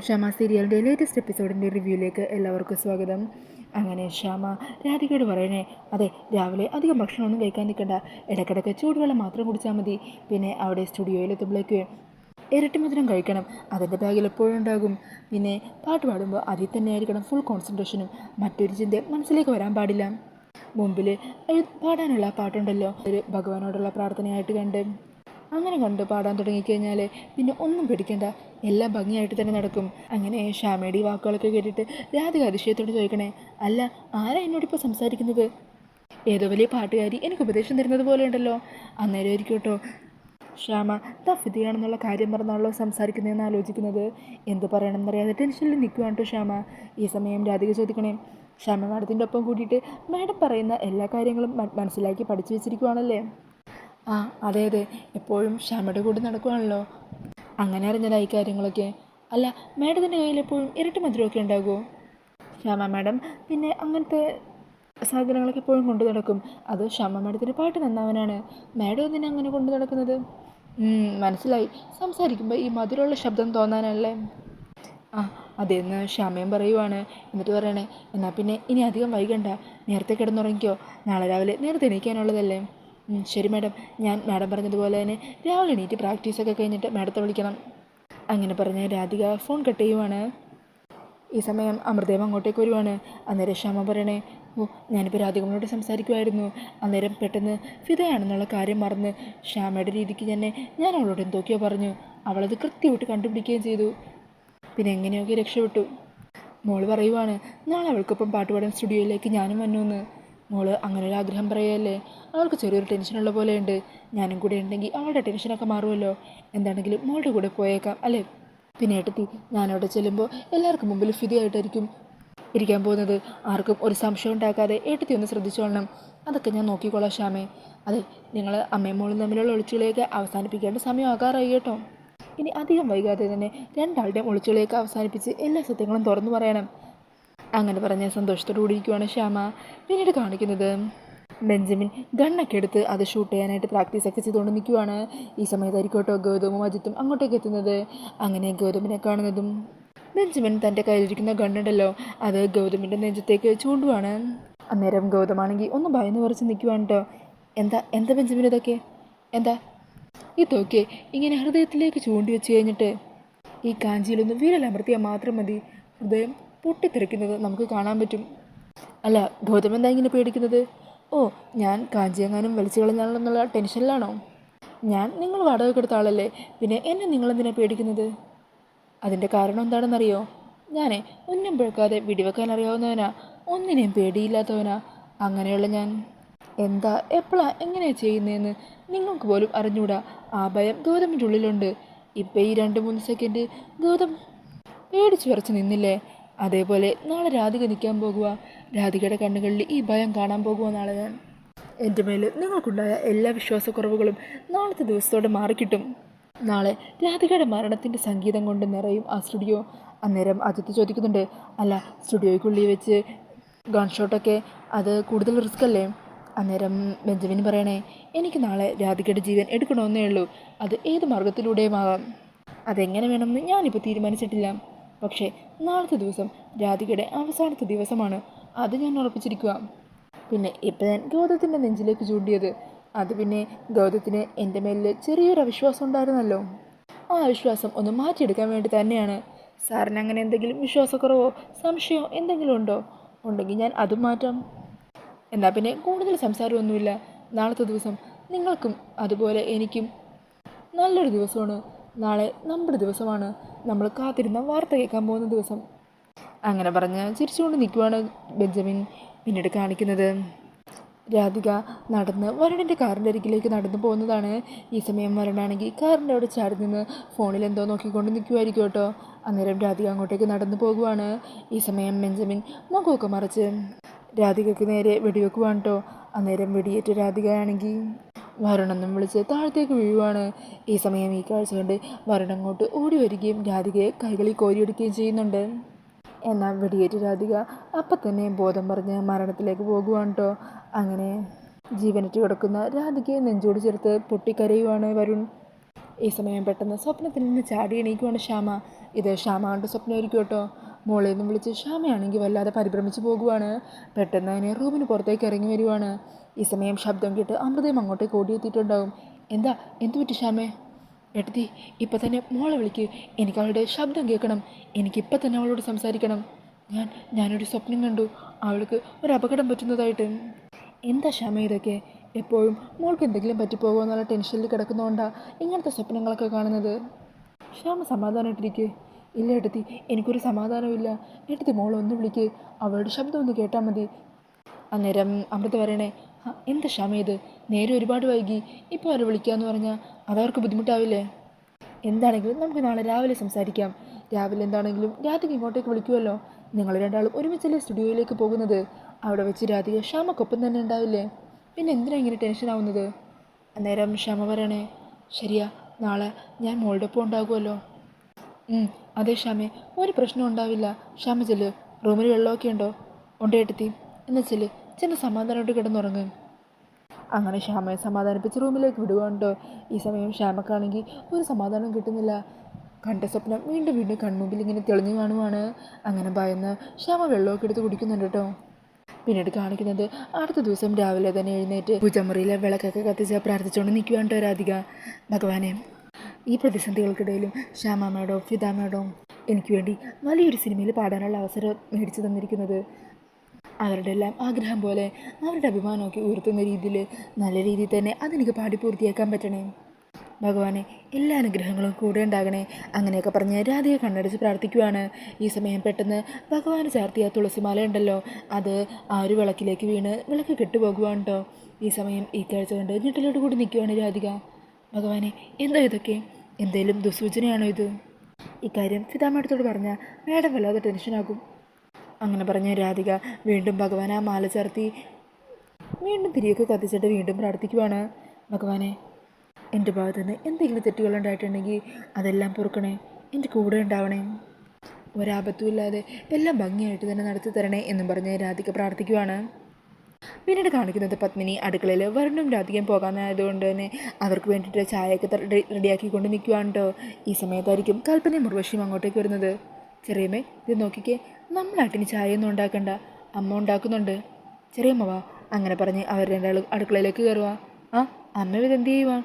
ക്ഷമ സീരിയലിൻ്റെ ലേറ്റസ്റ്റ് എപ്പിസോഡിൻ്റെ റിവ്യൂയിലേക്ക് എല്ലാവർക്കും സ്വാഗതം. അങ്ങനെ ക്ഷമ രാധികയോട് പറയണേ, അതെ രാവിലെ അധികം ഭക്ഷണമൊന്നും കഴിക്കാൻ നിൽക്കണ്ട, ഇടയ്ക്കിടയ്ക്ക് ചൂടുവെള്ളം മാത്രം കുടിച്ചാൽ മതി. പിന്നെ അവിടെ സ്റ്റുഡിയോയിലെത്തുമ്പോഴേക്ക് ഇരട്ടി മധുരം കഴിക്കണം, അതിൻ്റെ ബാഗിൽ എപ്പോഴും ഉണ്ടാകും. പിന്നെ പാട്ട് പാടുമ്പോൾ അതിൽ തന്നെ ആയിരിക്കണം ഫുൾ കോൺസെൻട്രേഷനും, മറ്റൊരു ചിന്ത മനസ്സിലേക്ക് വരാൻ പാടില്ല. മുമ്പിൽ പാടാനുള്ള പാട്ടുണ്ടല്ലോ, ഒരു ഭഗവാനോടുള്ള പ്രാർത്ഥനയായിട്ട് കണ്ട് പാടാൻ തുടങ്ങിക്കഴിഞ്ഞാൽ പിന്നെ ഒന്നും പേടിക്കണ്ട, എല്ലാം ഭംഗിയായിട്ട് തന്നെ നടക്കും. അങ്ങനെ ക്ഷാമയുടെ വാക്കുകളൊക്കെ കേട്ടിട്ട് രാധിക അതിശയത്തോട് ചോദിക്കണേ, അല്ല ആരാ എന്നോടിപ്പോൾ സംസാരിക്കുന്നത്? ഏതോ വലിയ പാട്ടുകാരി എനിക്ക് ഉപദേശം തരുന്നത് പോലെ ഉണ്ടല്ലോ. അന്നേരം ആയിരിക്കും കേട്ടോ ക്ഷാമ തഫിതിയാണെന്നുള്ള കാര്യം പറഞ്ഞാണല്ലോ സംസാരിക്കുന്നതെന്ന് ആലോചിക്കുന്നത്. എന്ത് പറയണമെന്നറിയാതെ ടെൻഷനിൽ നിൽക്കുകയാണ് കേട്ടോ ക്ഷാമ. ഈ സമയം രാധിക ചോദിക്കണേ, ക്ഷാമ മാഡത്തിൻ്റെ ഒപ്പം കൂടിയിട്ട് മാഡം പറയുന്ന എല്ലാ കാര്യങ്ങളും മനസ്സിലാക്കി പഠിച്ചു വെച്ചിരിക്കുവാണല്ലേ? ആ അതെ അതെ, എപ്പോഴും ക്ഷമയുടെ കൂടെ നടക്കുവാണല്ലോ. അങ്ങനെ അറിഞ്ഞതായി കാര്യങ്ങളൊക്കെ. അല്ല മാഡത്തിൻ്റെ കയ്യിൽ എപ്പോഴും ഇരട്ടി മധുരമൊക്കെ ഉണ്ടാകുമോ? ക്ഷമ മാഡം പിന്നെ അങ്ങനത്തെ സാധനങ്ങളൊക്കെ എപ്പോഴും കൊണ്ടു നടക്കും. അത് ക്ഷമ മാഡത്തിൻ്റെ പാട്ട് നന്നാവാനാണ്. മാഡം എന്തിനാ അങ്ങനെ കൊണ്ടു നടക്കുന്നത്? മനസ്സിലായി, സംസാരിക്കുമ്പോൾ ഈ മധുരമുള്ള ശബ്ദം തോന്നാനല്ലേ? ആ അതെന്ന് ക്ഷമയും പറയുവാണ്. എന്നിട്ട് പറയണേ, എന്നാൽ പിന്നെ ഇനി അധികം വൈകണ്ട, നേരത്തെ കിടന്നുറങ്ങിക്കോ, നാളെ രാവിലെ നേരത്തെ എണീക്കാനുള്ളതല്ലേ? ശരി മാഡം, ഞാൻ മാഡം പറഞ്ഞതുപോലെ തന്നെ രാവിലെ എണീറ്റ് പ്രാക്ടീസൊക്കെ കഴിഞ്ഞിട്ട് മാഡത്തെ വിളിക്കണം. അങ്ങനെ പറഞ്ഞ് രാധിക ഫോൺ കട്ട് ചെയ്യുവാണ്. ഈ സമയം അമൃതയും അങ്ങോട്ടേക്ക് വരുവാണ്. അന്നേരം ക്ഷമ പറയണേ, ഞാനിപ്പോൾ രാധികമ്മയോട് സംസാരിക്കുമായിരുന്നു, അന്നേരം പെട്ടെന്ന് ഫിദയാണെന്നുള്ള കാര്യം മറന്ന് ക്ഷമയുടെ രീതിക്ക് തന്നെ ഞാൻ അവളോട് എന്തൊക്കെയോ പറഞ്ഞു. അവളത് കൃത്യമായിട്ട് കണ്ടുപിടിക്കുകയും ചെയ്തു. പിന്നെ എങ്ങനെയൊക്കെ രക്ഷപ്പെട്ടു. മോള് പറയുവാണ്, നാളെ അവൾക്കൊപ്പം പാട്ടുപാടാൻ സ്റ്റുഡിയോയിലേക്ക് ഞാനും വന്നു. മോള് അങ്ങനെ ഒരു ആഗ്രഹം പറയുകയല്ലേ? അവൾക്ക് ചെറിയൊരു ടെൻഷനുള്ള പോലെയുണ്ട്. ഞാനും കൂടെ ഉണ്ടെങ്കിൽ അവളുടെ ടെൻഷനൊക്കെ മാറുമല്ലോ. എന്താണെങ്കിലും മോളുടെ കൂടെ പോയേക്കാം അല്ലേ? പിന്നെ ഏട്ടത്തി, ഞാനവിടെ ചെല്ലുമ്പോൾ എല്ലാവർക്കും മുമ്പിൽ ഫിദയായിട്ടായിരിക്കും ഇരിക്കാൻ പോകുന്നത്. ആർക്കും ഒരു സംശയം ഉണ്ടാക്കാതെ ഏട്ടത്തി ഒന്ന് ശ്രദ്ധിച്ചോളണം. അതൊക്കെ ഞാൻ നോക്കിക്കോളാം ക്ഷാമേ. അതെ, നിങ്ങൾ അമ്മയും മോളും തമ്മിലുള്ള ഒളിച്ചുകളിയൊക്കെ അവസാനിപ്പിക്കേണ്ട സമയമാകാറായി കേട്ടോ. ഇനി അധികം വൈകാതെ തന്നെ രണ്ടാളുടെയും ഒളിച്ചുകളിയൊക്കെ അവസാനിപ്പിച്ച് എല്ലാ സത്യങ്ങളും തുറന്നു പറയണം. അങ്ങനെ പറഞ്ഞ സന്തോഷത്തോടു കൂടി ഇരിക്കുവാണ് ക്ഷാമ. പിന്നീട് കാണിക്കുന്നത് ബെഞ്ചമിൻ ഗണ്ണൊക്കെ എടുത്ത് അത് ഷൂട്ട് ചെയ്യാനായിട്ട് പ്രാക്ടീസൊക്കെ ചെയ്തുകൊണ്ട് നിൽക്കുവാണ്. ഈ സമയത്തായിരിക്കും കേട്ടോ ഗൗതമും അജിത്തും അങ്ങോട്ടേക്ക് എത്തുന്നത്. അങ്ങനെ ഗൗതമിനെ കാണുന്നതും ബെഞ്ചമിൻ തൻ്റെ കയ്യിലിരിക്കുന്ന ഗണ്ണുണ്ടല്ലോ അത് ഗൗതമിൻ്റെ നെഞ്ചത്തേക്ക് ചൂണ്ടുവാണ്. അന്നേരം ഗൗതമാണെങ്കിൽ ഒന്ന് ഭയന്ന് കുറച്ച് നിൽക്കുവാണ് കേട്ടോ. എന്താ ബെഞ്ചമിൻ ഇതൊക്കെ? എന്താ ഇതൊക്കെ ഇങ്ങനെ ഹൃദയത്തിലേക്ക് ചൂണ്ടി വെച്ച് കഴിഞ്ഞിട്ട് ഈ കാഞ്ചിയിലൊന്ന് വിരലമർത്തിയാൽ മാത്രം മതി, ഹൃദയം പൊട്ടിത്തെറിക്കുന്നത് നമുക്ക് കാണാൻ പറ്റും. അല്ല ഗൗതം എന്താ ഇങ്ങനെ പേടിക്കുന്നത്? ഓ, ഞാൻ കാഞ്ചിയെങ്ങാനും വലിച്ചു കളഞ്ഞാണെന്നുള്ള ടെൻഷനിലാണോ? ഞാൻ നിങ്ങൾ വാടക എടുത്ത ആളല്ലേ, പിന്നെ എന്നെ നിങ്ങളെന്തിനാ പേടിക്കുന്നത്? അതിൻ്റെ കാരണം എന്താണെന്നറിയോ? ഞാനേ ഒന്നും പേഴ്ക്കാതെ വെടിവെക്കാൻ അറിയാവുന്നവനാ, ഒന്നിനെയും പേടിയില്ലാത്തവനാ. അങ്ങനെയുള്ള ഞാൻ എന്താ എപ്പോഴാ എങ്ങനെയാ ചെയ്യുന്നതെന്ന് നിങ്ങൾക്ക് പോലും അറിഞ്ഞൂടാ. ആ ഭയം ഗൗതമിൻ്റെ ഉള്ളിലുണ്ട്. ഇപ്പം ഈ 2-3 സെക്കൻഡ് ഗൗതം പേടിച്ച് വിറച്ച് നിന്നില്ലേ, അതേപോലെ നാളെ രാധിക നിൽക്കാൻ പോകുക. രാധികയുടെ കണ്ണുകളിൽ ഈ ഭയം കാണാൻ പോകുക നാളെ ഞാൻ. എൻ്റെ മേൽ നിങ്ങൾക്കുണ്ടായ എല്ലാ വിശ്വാസക്കുറവുകളും നാളത്തെ ദിവസത്തോടെ മാറിക്കിട്ടും. നാളെ രാധികയുടെ മരണത്തിൻ്റെ സംഗീതം കൊണ്ട് നിറയും ആ സ്റ്റുഡിയോ. അന്നേരം അജിത്ത് ചോദിക്കുന്നുണ്ട്, അല്ല സ്റ്റുഡിയോയ്ക്കുള്ളിൽ വെച്ച് ഗൺ ഷോട്ടൊക്കെ അത് കൂടുതൽ റിസ്ക് അല്ലേ? അന്നേരം ബെഞ്ചമിൻ പറയണേ, എനിക്ക് നാളെ രാധികയുടെ ജീവൻ എടുക്കണമെന്നേ ഉള്ളൂ, അത് ഏത് മാർഗത്തിലൂടെയും ആവാം. അതെങ്ങനെ വേണമെന്ന് ഞാനിപ്പോൾ തീരുമാനിച്ചിട്ടില്ല. പക്ഷേ നാളത്തെ ദിവസം രാധികയുടെ അവസാനത്തെ ദിവസമാണ്, അത് ഞാൻ ഉറപ്പിച്ചിരിക്കുക. പിന്നെ ഇപ്പം ഞാൻ ഗൗതത്തിൻ്റെ നെഞ്ചിലേക്ക് ചൂണ്ടിയത് അത് പിന്നെ ഗൗതത്തിന് എൻ്റെ മേലിൽ ചെറിയൊരു അവിശ്വാസം ഉണ്ടായിരുന്നല്ലോ, ആ അവിശ്വാസം ഒന്ന് മാറ്റിയെടുക്കാൻ വേണ്ടി തന്നെയാണ്. സാറിന് അങ്ങനെ എന്തെങ്കിലും വിശ്വാസക്കുറവോ സംശയമോ എന്തെങ്കിലും ഉണ്ടോ? ഉണ്ടെങ്കിൽ ഞാൻ അതും മാറ്റാം. എന്നാൽ പിന്നെ കൂടുതൽ സംസാരമൊന്നുമില്ല. നാളത്തെ ദിവസം നിങ്ങൾക്കും അതുപോലെ എനിക്കും നല്ലൊരു ദിവസമാണ്. നാളെ നമ്മുടെ ദിവസമാണ്, നമ്മൾ കാത്തിരുന്ന വാർത്ത കേൾക്കാൻ പോകുന്ന ദിവസം. അങ്ങനെ പറഞ്ഞ് ചിരിച്ചുകൊണ്ട് നിൽക്കുവാണ് ബെഞ്ചമിൻ. പിന്നീട് കാണിക്കുന്നത് രാധിക നടന്ന് വരുണിൻ്റെ കാറിൻ്റെ അരികിലേക്ക് നടന്നു പോകുന്നതാണ്. ഈ സമയം വരുണാണെങ്കിൽ കാറിൻ്റെ അവിടെ ചാടി നിന്ന് ഫോണിൽ എന്തോ നോക്കിക്കൊണ്ട് നിൽക്കുമായിരിക്കും കേട്ടോ. അന്നേരം രാധിക അങ്ങോട്ടേക്ക് നടന്നു പോകുവാണ്. ഈ സമയം ബെഞ്ചമിൻ മുഖമൊക്കെ മറിച്ച് രാധികയ്ക്ക് നേരെ വെടിവെക്കുവാണ് കേട്ടോ. അന്നേരം വെടിയേറ്റ് രാധികയാണെങ്കിൽ വരുണെന്നും വിളിച്ച് താഴത്തേക്ക് വീഴുവാണ്. ഈ സമയം ഈ കാഴ്ച കണ്ട് വരുൺ അങ്ങോട്ട് ഓടി വരികയും രാധികയെ കൈകളിൽ കോരിയെടുക്കുകയും ചെയ്യുന്നുണ്ട്. എന്നാൽ വെടിയേറ്റ് രാധിക അപ്പം തന്നെ ബോധം പറഞ്ഞ് മരണത്തിലേക്ക് പോകുവാണ് കേട്ടോ. അങ്ങനെ ജീവനറ്റ് കിടക്കുന്ന രാധികയെ നെഞ്ചോട് ചേർത്ത് പൊട്ടിക്കരയുവാണ് വരുൺ. ഈ സമയം പെട്ടെന്ന് സ്വപ്നത്തിൽ നിന്ന് ചാടി എണീക്കുവാണ് ശ്യാമ. ഇത് ശ്യാമയുടെ സ്വപ്നമായിരിക്കും കേട്ടോ. മോളെ നിന്നും വിളിച്ച് ശ്യാമയാണെങ്കിൽ വല്ലാതെ പരിഭ്രമിച്ച് പോകുവാണ്. പെട്ടെന്ന് അതിനെ റൂമിന് പുറത്തേക്ക് ഇറങ്ങി വരുവാണ്. ഈ സമയം ശബ്ദം കേട്ട് അമൃതയും അങ്ങോട്ടേക്ക് ഓടിയെത്തിയിട്ടുണ്ടാവും. എന്തു പറ്റി ശ്യാമേ? എടുത്തി ഇപ്പം തന്നെ മോളെ വിളിക്ക്, എനിക്ക് അവളുടെ ശബ്ദം കേൾക്കണം, എനിക്കിപ്പം തന്നെ അവളോട് സംസാരിക്കണം. ഞാനൊരു സ്വപ്നം കണ്ടു, അവൾക്ക് ഒരു അപകടം പറ്റുന്നതായിട്ട്. എന്താ ശ്യാമ ഇതൊക്കെ? എപ്പോഴും മോൾക്ക് എന്തെങ്കിലും പറ്റിപ്പോകുമോ എന്നുള്ള ടെൻഷനിൽ കിടക്കുന്നതുകൊണ്ടാണ് ഇങ്ങനത്തെ സ്വപ്നങ്ങളൊക്കെ കാണുന്നത്. ശ്യാമ സമാധാനമായിട്ടിരിക്കുക. ഇല്ല എടുത്തി, എനിക്കൊരു സമാധാനമില്ല. എടുത്തി മോളൊന്ന് വിളിക്ക്, അവളുടെ ശബ്ദം ഒന്ന് കേട്ടാൽ മതി. അന്നേരം അമൃത പറയണേ, എന്താ ശ്യാമ ഇത്? നേരെ ഒരുപാട് വൈകി, ഇപ്പോൾ അവരെ വിളിക്കാമെന്ന് പറഞ്ഞാൽ അതവർക്ക് ബുദ്ധിമുട്ടാവില്ലേ? എന്താണെങ്കിലും നമുക്ക് നാളെ രാവിലെ സംസാരിക്കാം. രാവിലെ എന്താണെങ്കിലും രാധിക ഇങ്ങോട്ടേക്ക് വിളിക്കുമല്ലോ. നിങ്ങൾ രണ്ടാളും ഒരുമിച്ചല്ലേ സ്റ്റുഡിയോയിലേക്ക് പോകുന്നത്. അവിടെ വെച്ച് രാധിക ശ്യാമക്കൊപ്പം തന്നെ ഉണ്ടാവില്ലേ? പിന്നെ എന്തിനാണ് ഇങ്ങനെ ടെൻഷനാവുന്നത്? അന്നേരം ശ്യാമ പറയണേ, ശരിയാ, നാളെ ഞാൻ മോളുടെ ഒപ്പം ഉണ്ടാകുമല്ലോ. അതെ ശ്യാമേ, ഒരു പ്രശ്നം ഉണ്ടാവില്ല. ശ്യാമ ചെല്ല്, റൂമിൽ വെള്ളമൊക്കെ ഉണ്ടോ? ഉണ്ടേട്ടെത്തി. എന്നാൽ ചെന്ന് സമാധാനമായിട്ട് കിടന്നുറങ്ങും. അങ്ങനെ ശ്യാമയെ സമാധാനിപ്പിച്ച് റൂമിലേക്ക് വിടുകയുണ്ടോ. ഈ സമയം ശ്യാമക്കാണെങ്കിൽ ഒരു സമാധാനം കിട്ടുന്നില്ല. കണ്ട സ്വപ്നം വീണ്ടും വീണ്ടും കൺമുമ്പിൽ ഇങ്ങനെ തെളിഞ്ഞു കാണുവാണ്. അങ്ങനെ ഭയന്ന് ശ്യാമ വെള്ളമൊക്കെ എടുത്ത് കുടിക്കുന്നുണ്ട് കേട്ടോ. പിന്നീട് കാണിക്കുന്നത് അടുത്ത ദിവസം രാവിലെ തന്നെ എഴുന്നേറ്റ് പൂജമുറിയിലെ വിളക്കൊക്കെ കത്തിച്ച് പ്രാർത്ഥിച്ചുകൊണ്ട് നിൽക്കുവാണ് കേട്ടോ രാധിക. ഭഗവാനെ, ഈ പ്രതിസന്ധികൾക്കിടയിലും ശ്യാമ മേഡവും ഫിദ മേഡവും എനിക്ക് വേണ്ടി വലിയൊരു സിനിമയിൽ പാടാനുള്ള അവസരം മേടിച്ചു തന്നിരിക്കുന്നത്. അവരുടെ എല്ലാം ആഗ്രഹം പോലെ അവരുടെ അഭിമാനമൊക്കെ ഉയർത്തുന്ന രീതിയിൽ നല്ല രീതിയിൽ തന്നെ അതെനിക്ക് പാടി പൂർത്തിയാക്കാൻ പറ്റണേ. ഭഗവാനെ, എല്ലാ അനുഗ്രഹങ്ങളും കൂടെ ഉണ്ടാകണേ. അങ്ങനെയൊക്കെ പറഞ്ഞ് രാധിക കണ്ണടച്ച് പ്രാർത്ഥിക്കുവാണ്. ഈ സമയം പെട്ടെന്ന് ഭഗവാന് ചാർത്തിയ തുളസിമാല ഉണ്ടല്ലോ, അത് ആ ഒരു വിളക്കിലേക്ക് വീണ് വിളക്ക് കെട്ടുപോകുവാണ് കേട്ടോ. ഈ സമയം ഈ കാഴ്ച കണ്ട് ഞെട്ടലോട് കൂടി നിൽക്കുവാണ് രാധിക. ഭഗവാനെ, എന്താ ഇതൊക്കെ? എന്തേലും ദുസൂചനയാണോ ഇത്? ഇക്കാര്യം ഫിദാമേഡത്തോട് പറഞ്ഞാൽ മേഡം വല്ലാതെ ടെൻഷനാകും. അങ്ങനെ പറഞ്ഞ രാധിക വീണ്ടും ഭഗവാൻ ആ മാല ചാർത്തി വീണ്ടും തിരിയൊക്കെ കത്തിച്ചിട്ട് വീണ്ടും പ്രാർത്ഥിക്കുവാണ്. ഭഗവാനെ, എൻ്റെ ഭാഗത്തു നിന്ന് എന്തെങ്കിലും തെറ്റുകളുണ്ടായിട്ടുണ്ടെങ്കിൽ അതെല്ലാം പൊറുക്കണേ, എൻ്റെ കൂടെ ഉണ്ടാവണേ, ഒരാപത്തുമില്ലാതെ എല്ലാം ഭംഗിയായിട്ട് തന്നെ നടത്തി തരണേ എന്നും പറഞ്ഞ് രാധിക പ്രാർത്ഥിക്കുവാണ്. പിന്നീട് കാണിക്കുന്നത് പത്മിനി അടുക്കളയിൽ വരുണും രാധികയും പോകാനായതുകൊണ്ട് തന്നെ അവർക്ക് വേണ്ടിയിട്ട് ചായയൊക്കെ റെഡിയാക്കിക്കൊണ്ട് നിൽക്കുവാണ് കേട്ടോ. ഈ സമയത്തായിരിക്കും കൽപ്പനയും ഉർവശിയും അങ്ങോട്ടേക്ക് വരുന്നത്. ചെറിയമ്മേ, ഇത് നോക്കിക്കേ, നമ്മളാട്ടിന് ചായയൊന്നും ഉണ്ടാക്കണ്ട, അമ്മ ഉണ്ടാക്കുന്നുണ്ട്. ചെറിയമ്മ വാ. അങ്ങനെ പറഞ്ഞ് അവർ രണ്ടാളും അടുക്കളയിലേക്ക് കയറുക. അമ്മ ഇതെന്ത് ചെയ്യുവാ?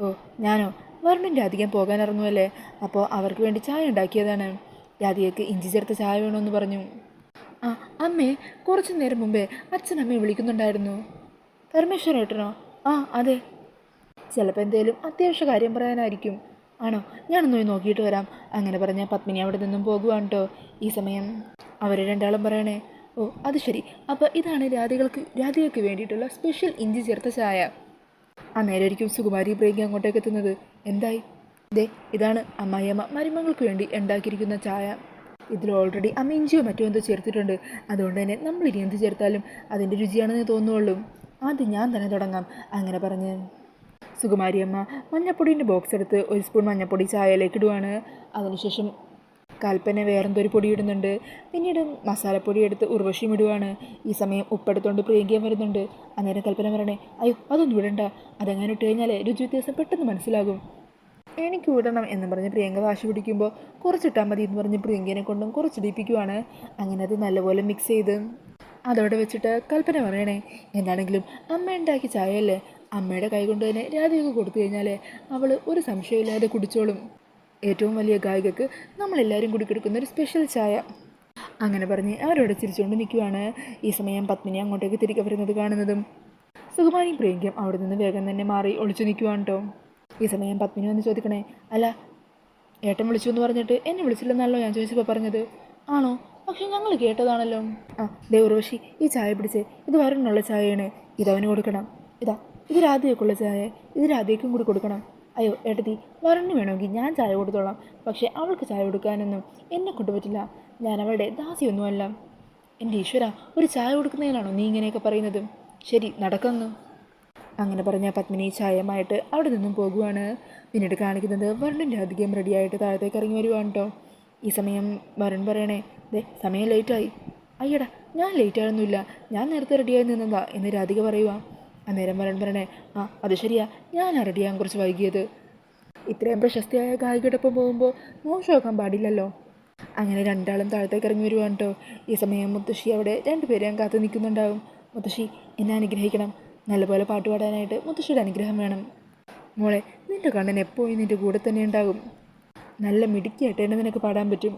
ഓ, ഞാനോ? വരുണും രാധികയും പോകാൻ ഇറങ്ങുമല്ലേ, അപ്പോൾ അവർക്ക് വേണ്ടി ചായ ഉണ്ടാക്കിയതാണ്. രാധികയ്ക്ക് ഇഞ്ചി ചേർത്ത ചായ വേണമെന്ന് പറഞ്ഞു. അമ്മേ, കുറച്ചു നേരം മുമ്പേ അച്ഛനമ്മയെ വിളിക്കുന്നുണ്ടായിരുന്നു. പരമേശ്വരേട്ടനോ? അതെ. ചിലപ്പോൾ എന്തേലും അത്യാവശ്യ കാര്യം പറയാനായിരിക്കും. ആണോ? ഞാനൊന്ന് പോയി നോക്കിയിട്ട് വരാം. അങ്ങനെ പറഞ്ഞാൽ പത്മിനി അവിടെ നിന്നും പോകുവാണ് കേട്ടോ. ഈ സമയം അവർ രണ്ടാളും പറയണേ, ഓ അത് ശരി, അപ്പോൾ ഇതാണ് രാധികൾക്ക് വേണ്ടിയിട്ടുള്ള സ്പെഷ്യൽ ഇഞ്ചി ചേർത്ത ചായ. അന്നേരമായിരിക്കും സുകുമാരി ബ്രേക്ക് അങ്ങോട്ടേക്ക് എത്തുന്നത്. എന്തായി? ഇതാണ് അമ്മായിയമ്മ മരുമകൾക്ക് വേണ്ടി ഉണ്ടാക്കിയിരിക്കുന്ന ചായ. ഇതിൽ ഓൾറെഡി അമ്മ ഇഞ്ചിയോ മറ്റോ എന്തോ ചേർത്തിട്ടുണ്ട്. അതുകൊണ്ട് തന്നെ നമ്മൾ ഇനി എന്ത് ചേർത്താലും അതിൻ്റെ രുചിയാണെന്ന് തോന്നുള്ളൂ. ആദ്യം ഞാൻ തന്നെ തുടങ്ങാം. അങ്ങനെ പറഞ്ഞ് സുകുമാരിയമ്മ മഞ്ഞപ്പൊടീൻ്റെ ബോക്സ് എടുത്ത് ഒരു സ്പൂൺ മഞ്ഞപ്പൊടി ചായയിലേക്ക് ഇടുവാണ്. അതിനുശേഷം കൽപ്പന വേറെന്തൊരു പൊടി ഇടുന്നുണ്ട്. പിന്നീട് മസാലപ്പൊടി എടുത്ത് ഉർവശിയും ഇടുവാണ്. ഈ സമയം ഉപ്പെടുത്തോണ്ട് പ്രിയങ്കയും വരുന്നുണ്ട്. അന്നേരം കൽപ്പന പറയണേ, അയ്യോ അതൊന്നും ഇടണ്ട, അതെങ്ങനെ ഇട്ട് കഴിഞ്ഞാൽ രുചി വ്യത്യാസം പെട്ടെന്ന് മനസ്സിലാകും. എനിക്ക് ഇടണം എന്ന് പറഞ്ഞ് പ്രിയങ്ക വാശി പിടിക്കുമ്പോൾ കുറച്ചിട്ടാൽ മതി എന്ന് പറഞ്ഞ് പ്രിയങ്കേനെ കൊണ്ടും കുറച്ചിടിപ്പിക്കുവാണ്. അങ്ങനെ അത് നല്ലപോലെ മിക്സ് ചെയ്ത് അതോടെ വെച്ചിട്ട് കൽപ്പന പറയണേ, എന്താണെങ്കിലും അമ്മ ഉണ്ടാക്കി ചായയല്ലേ, അമ്മയുടെ കൈ കൊണ്ട് തന്നെ രാധികക്ക് കൊടുത്തു കഴിഞ്ഞാൽ അവൾ ഒരു സംശയമില്ലാതെ കുടിച്ചോളും. ഏറ്റവും വലിയ ഗായികക്ക് നമ്മളെല്ലാവരും കൂടി കൊടുക്കുന്ന ഒരു സ്പെഷ്യൽ ചായ. അങ്ങനെ പറഞ്ഞ് അവരോട് ചിരിച്ചുകൊണ്ട് നിൽക്കുവാണ്. ഈ സമയം പത്മിനി അങ്ങോട്ടേക്ക് തിരികെ വരുന്നത് കാണുന്നതും സുകുമാരിയും പ്രിയങ്കയും അവിടെ നിന്ന് വേഗം തന്നെ മാറി ഒളിച്ചു നിൽക്കുവാണ് കേട്ടോ. ഈ സമയം പത്മിനി വന്ന് ചോദിക്കണേ, അല്ല ഏട്ടൻ വിളിച്ചു എന്ന് പറഞ്ഞിട്ട് എന്നെ വിളിച്ചില്ലെന്നാണല്ലോ ഞാൻ ചോദിച്ചപ്പോൾ പറഞ്ഞത്. ആണോ? പക്ഷെ ഞങ്ങൾ കേട്ടതാണല്ലോ. ഉർവശി, ഈ ചായ പിടിച്ചേ, ഇത് വരുന്നുള്ള ചായയാണ്, ഇതവന് കൊടുക്കണം. ഇത് രാധികയ്ക്കുള്ള ചായ, ഇത് രാധികയ്ക്കും കൂടി കൊടുക്കണം. അയ്യോ ഏട്ടത്തി, വരുണിന് വേണമെങ്കിൽ ഞാൻ ചായ കൊടുത്തോളാം, പക്ഷേ അവൾക്ക് ചായ കൊടുക്കാനൊന്നും എന്നെ കൊണ്ട് പറ്റില്ല. ഞാൻ അവളുടെ ദാസിയൊന്നുമല്ല. എൻ്റെ ഈശ്വര, ഒരു ചായ കൊടുക്കുന്നതിനാണോ നീ ഇങ്ങനെയൊക്കെ പറയുന്നത്? ശരി, നടക്കുന്നു. അങ്ങനെ പറഞ്ഞ പത്മിനി ചായമായിട്ട് അവിടെ നിന്നും പോകുവാണ്. പിന്നീട് കാണിക്കുന്നത് വരുണും രാധികയും റെഡിയായിട്ട് താഴത്തേക്ക് ഇറങ്ങി വരുവാണ് കേട്ടോ. ഈ സമയം വരുൺ പറയണേ, സമയം ലേറ്റായി. അയ്യടാ, ഞാൻ ലേറ്റായൊന്നുമില്ല, ഞാൻ നേരത്തെ റെഡിയായി നിന്നതാ എന്ന് രാധിക പറയുക. അന്നേരം വരുൺ പറയണേ, അത് ശരിയാ, ഞാനാ റെഡിയാകാൻ കുറച്ച് വൈകിയത്. ഇത്രയും പ്രശസ്തിയായ ഗായികയോടൊപ്പം പോകുമ്പോൾ മോശമാക്കാൻ പാടില്ലല്ലോ. അങ്ങനെ രണ്ടാളും താഴത്തേക്ക് ഇറങ്ങി വരുവാണ് കേട്ടോ. ഈ സമയം മുത്തശ്ശി അവിടെ രണ്ടുപേരെയും കാത്തു നിൽക്കുന്നുണ്ടാവും. മുത്തശ്ശി, എന്നെ അനുഗ്രഹിക്കണം. നല്ലപോലെ പാട്ട് പാടാനായിട്ട് മുത്തശ്ശിയുടെ അനുഗ്രഹം വേണം. മോളെ, നിൻ്റെ കണ്ണൻ എപ്പോഴും നിൻ്റെ കൂടെ തന്നെ ഉണ്ടാകും. നല്ല മിടുക്കിയായിട്ട് തന്നെ നിനക്ക് പാടാൻ പറ്റും.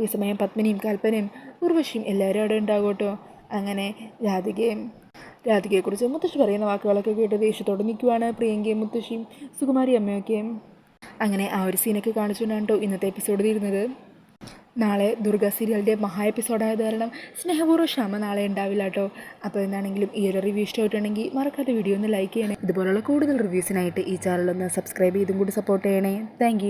ഈ സമയം പത്മിനിയും കൽപ്പനയും ഉർവശിയും എല്ലാവരും അവിടെ ഉണ്ടാകും കേട്ടോ. അങ്ങനെ രാധികയെക്കുറിച്ച് മുത്തശ്ശി പറയുന്ന വാക്കുകളൊക്കെ കേട്ട് ദേഷ്യത്തോടെ നിൽക്കുവാണ് പ്രിയങ്കയും മുത്തശ്ശിയും സുകുമാരി അമ്മയൊക്കെയും. അങ്ങനെ ആ ഒരു സീനൊക്കെ കാണിച്ചുകൊണ്ടാണ് കേട്ടോ ഇന്നത്തെ എപ്പിസോഡ് തീരുന്നത്. നാളെ ദുർഗ സീരിയലിൻ്റെ മഹാ എപ്പിസോഡായത് കാരണം സ്നേഹപൂർവ്വം ക്ഷമ നാളെ ഉണ്ടാവില്ല കേട്ടോ. അപ്പോൾ എന്താണെങ്കിലും ഈ ഒരു റിവ്യൂ ഇഷ്ടമായിട്ടുണ്ടെങ്കിൽ മറക്കാതെ വീഡിയോ ഒന്ന് ലൈക്ക് ചെയ്യണേ. ഇതുപോലുള്ള കൂടുതൽ റിവ്യൂസിനായിട്ട് ഈ ചാനലൊന്ന് സബ്സ്ക്രൈബ് ചെയ്തും കൂടി സപ്പോർട്ട് ചെയ്യണേ. താങ്ക്